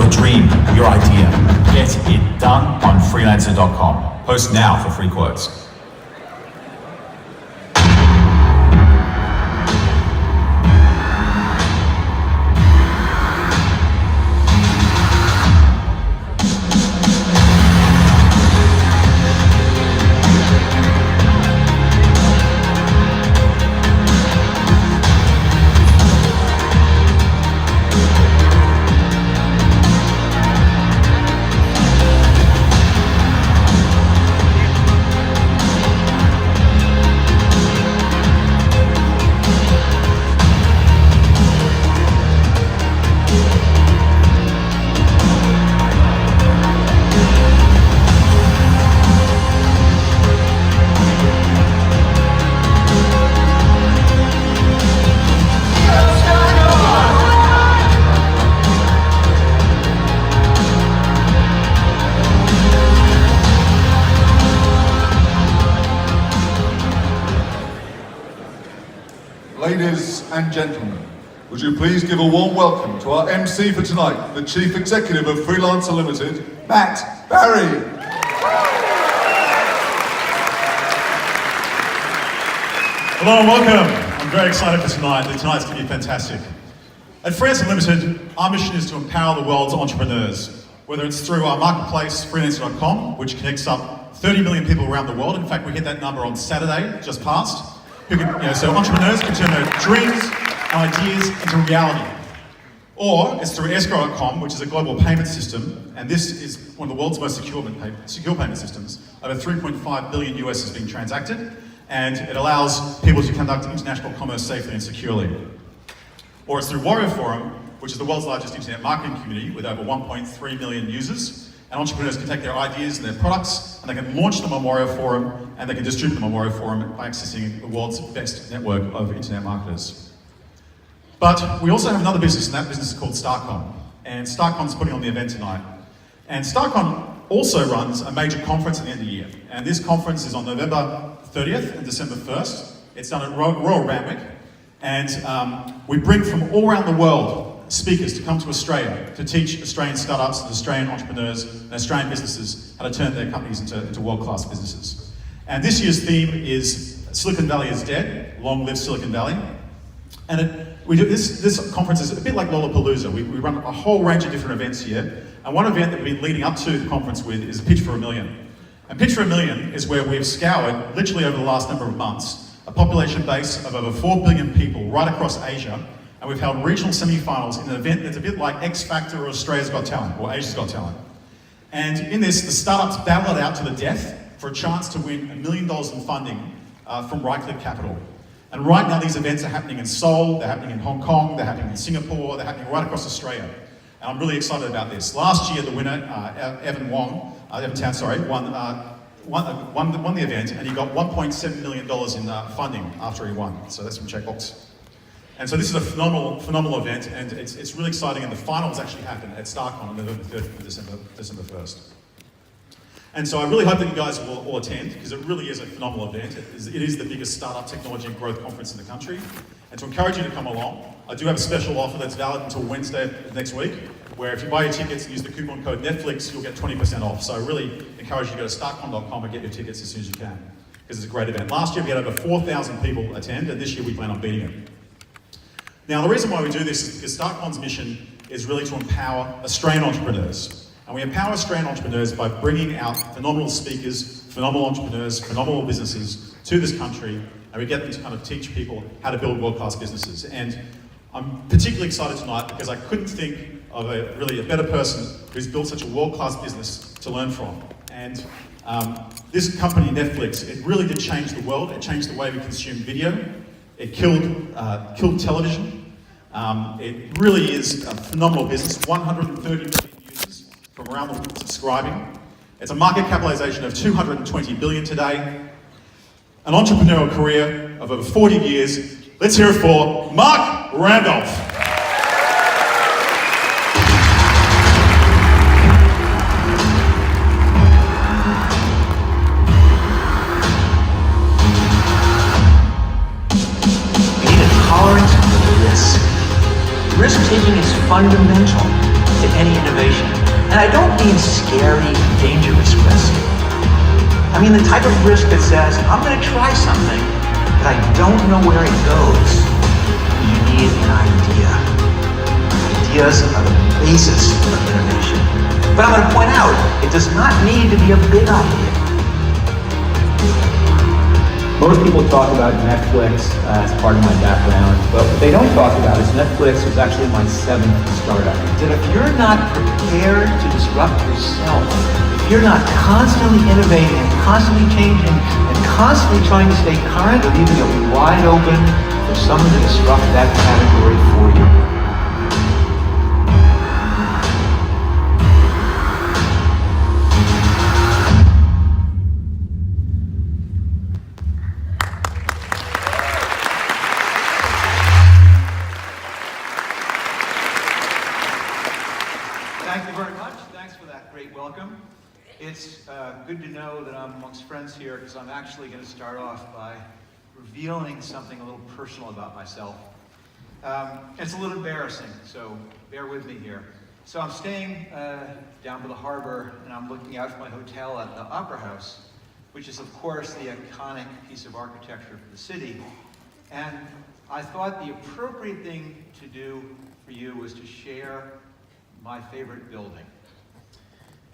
your dream, your idea. Get it done on freelancer.com. Post now for free quotes. Ladies and gentlemen, would you please give a warm welcome to our MC for tonight, the Chief Executive of Freelancer Limited, Matt Barrie. Hello and welcome. I'm very excited for tonight. Tonight's going to be fantastic. At Freelancer Limited, our mission is to empower the world's entrepreneurs, whether it's through our marketplace, freelancer.com, which connects up 30 million people around the world. In fact, we hit that number on Saturday, just past. So entrepreneurs can turn their dreams and ideas into reality. Or it's through escrow.com, which is a global payment system, and this is one of the world's most secure payment systems. Over 3.5 billion US is being transacted, and it allows people to conduct international commerce safely and securely. Or it's through Warrior Forum, which is the world's largest internet marketing community with over 1.3 million users. And entrepreneurs can take their ideas and their products and they can launch them on Warrior Forum and they can distribute them on Warrior Forum by accessing the world's best network of internet marketers. But we also have another business, and that business is called StarCon. And StarCon's putting on the event tonight. And StarCon also runs a major conference at the end of the year. And this conference is on November 30th and December 1st. It's done at Royal Randwick. And we bring from all around the world speakers to come to Australia to teach Australian startups and Australian entrepreneurs and Australian businesses how to turn their companies into world-class businesses. And this year's theme is Silicon Valley is dead, long live Silicon Valley. And this conference is a bit like Lollapalooza. We run a whole range of different events here. And one event that we've been leading up to the conference with is Pitch for a Million. And Pitch for a Million is where we've scoured, literally over the last number of months, a population base of over 4 billion people right across Asia. And we've held regional semi-finals in an event that's a bit like X Factor or Australia's Got Talent, or Asia's Got Talent. And in this, the startups battle it out to the death for a chance to win $1 million in funding from Right Click Capital. And right now these events are happening in Seoul, they're happening in Hong Kong, they're happening in Singapore, they're happening right across Australia. And I'm really excited about this. Last year, the winner, Evan Tan, won the event, and he got $1.7 million in funding after he won. So that's from Checkbox. And so this is a phenomenal event, and it's really exciting, and the finals actually happen at StarCon on November 3rd and December 1st. And so I really hope that you guys will all attend, because it really is a phenomenal event. It is the biggest startup technology and growth conference in the country. And to encourage you to come along, I do have a special offer that's valid until Wednesday of next week, where if you buy your tickets and use the coupon code Netflix, you'll get 20% off. So I really encourage you to go to startcon.com and get your tickets as soon as you can, because it's a great event. Last year we had over 4,000 people attend, and this year we plan on beating it. Now, the reason why we do this is because StarCon's mission is really to empower Australian entrepreneurs. And we empower Australian entrepreneurs by bringing out phenomenal speakers, phenomenal entrepreneurs, phenomenal businesses to this country, and we get them to kind of teach people how to build world-class businesses. And I'm particularly excited tonight because I couldn't think of a better person who's built such a world-class business to learn from. And this company, Netflix, it really did change the world. It changed the way we consume video. It killed television. It really is a phenomenal business. 130 million users from around the world subscribing. It's a market capitalization of 220 billion today. An entrepreneurial career of over 40 years. Let's hear it for Mark Randolph. Risk-taking is fundamental to any innovation. And I don't mean scary, dangerous risk. I mean the type of risk that says, I'm going to try something, but I don't know where it goes. You need an idea. Ideas are the basis of innovation. But I'm going to point out, it does not need to be a big idea. Most people talk about Netflix as part of my background, but what they don't talk about is Netflix was actually my 7th startup. That if you're not prepared to disrupt yourself, if you're not constantly innovating and constantly changing and constantly trying to stay current, you're leaving it wide open for someone to disrupt that category for you. Thank you very much. Thanks for that great welcome. It's good to know that I'm amongst friends here because I'm actually going to start off by revealing something a little personal about myself. It's a little embarrassing, so bear with me here. So I'm staying down by the harbor and I'm looking out from my hotel at the Opera House, which is of course the iconic piece of architecture for the city. And I thought the appropriate thing to do for you was to share my favorite building.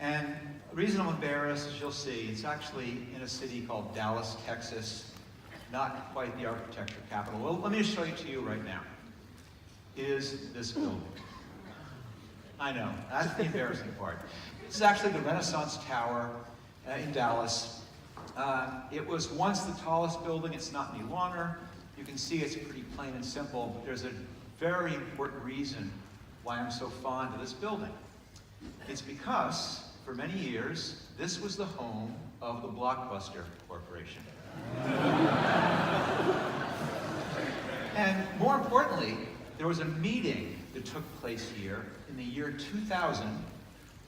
And the reason I'm embarrassed, as you'll see, it's actually in a city called Dallas, Texas, not quite the architecture capital. Well, let me just show it to you right now. Is this building. I know, that's the embarrassing part. This is actually the Renaissance Tower in Dallas. It was once the tallest building, it's not any longer. You can see it's pretty plain and simple, but there's a very important reason why I'm so fond of this building. It's because, for many years, this was the home of the Blockbuster Corporation. And more importantly, there was a meeting that took place here in the year 2000,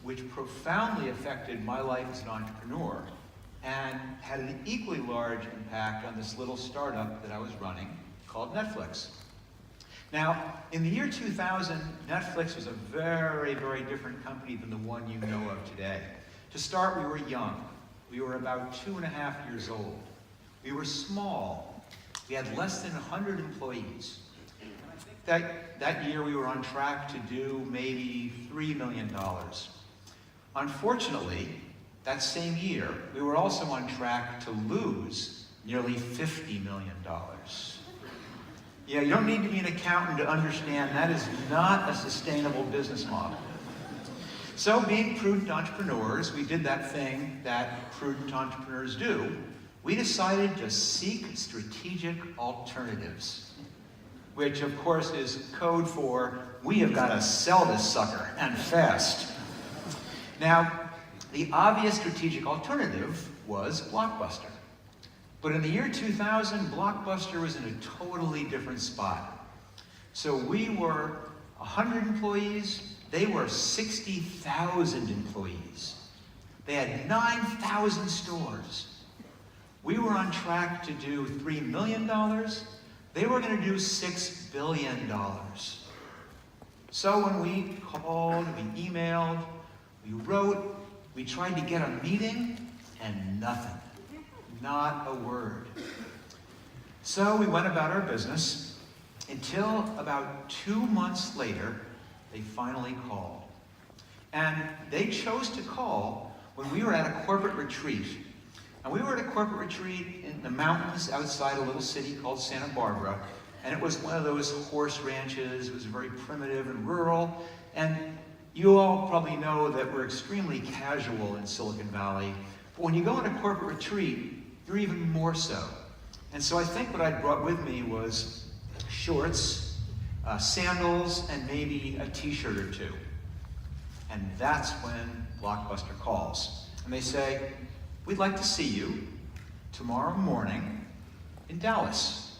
which profoundly affected my life as an entrepreneur and had an equally large impact on this little startup that I was running called Netflix. Now, in the year 2000, Netflix was a very, very different company than the one you know of today. To start, we were young. We were about 2.5 years old. We were small. We had less than 100 employees. And I think that year we were on track to do maybe $3 million. Unfortunately, that same year, we were also on track to lose nearly $50 million. Yeah, you don't need to be an accountant to understand that is not a sustainable business model. So being prudent entrepreneurs, we did that thing that prudent entrepreneurs do. We decided to seek strategic alternatives, which of course is code for, we have got to sell this sucker, and fast. Now, the obvious strategic alternative was Blockbuster. But in the year 2000, Blockbuster was in a totally different spot. So we were 100 employees, they were 60,000 employees. They had 9,000 stores. We were on track to do $3 million. They were going to do $6 billion. So when we called, we emailed, we wrote, we tried to get a meeting, and nothing. Not a word. So we went about our business until about 2 months later, they finally called. And they chose to call when we were at a corporate retreat. And we were at a corporate retreat in the mountains outside a little city called Santa Barbara. And it was one of those horse ranches. It was very primitive and rural. And you all probably know that we're extremely casual in Silicon Valley. But when you go on a corporate retreat, you're even more so. And so I think what I brought with me was shorts, sandals, and maybe a t-shirt or two. And that's when Blockbuster calls. And they say, we'd like to see you tomorrow morning in Dallas.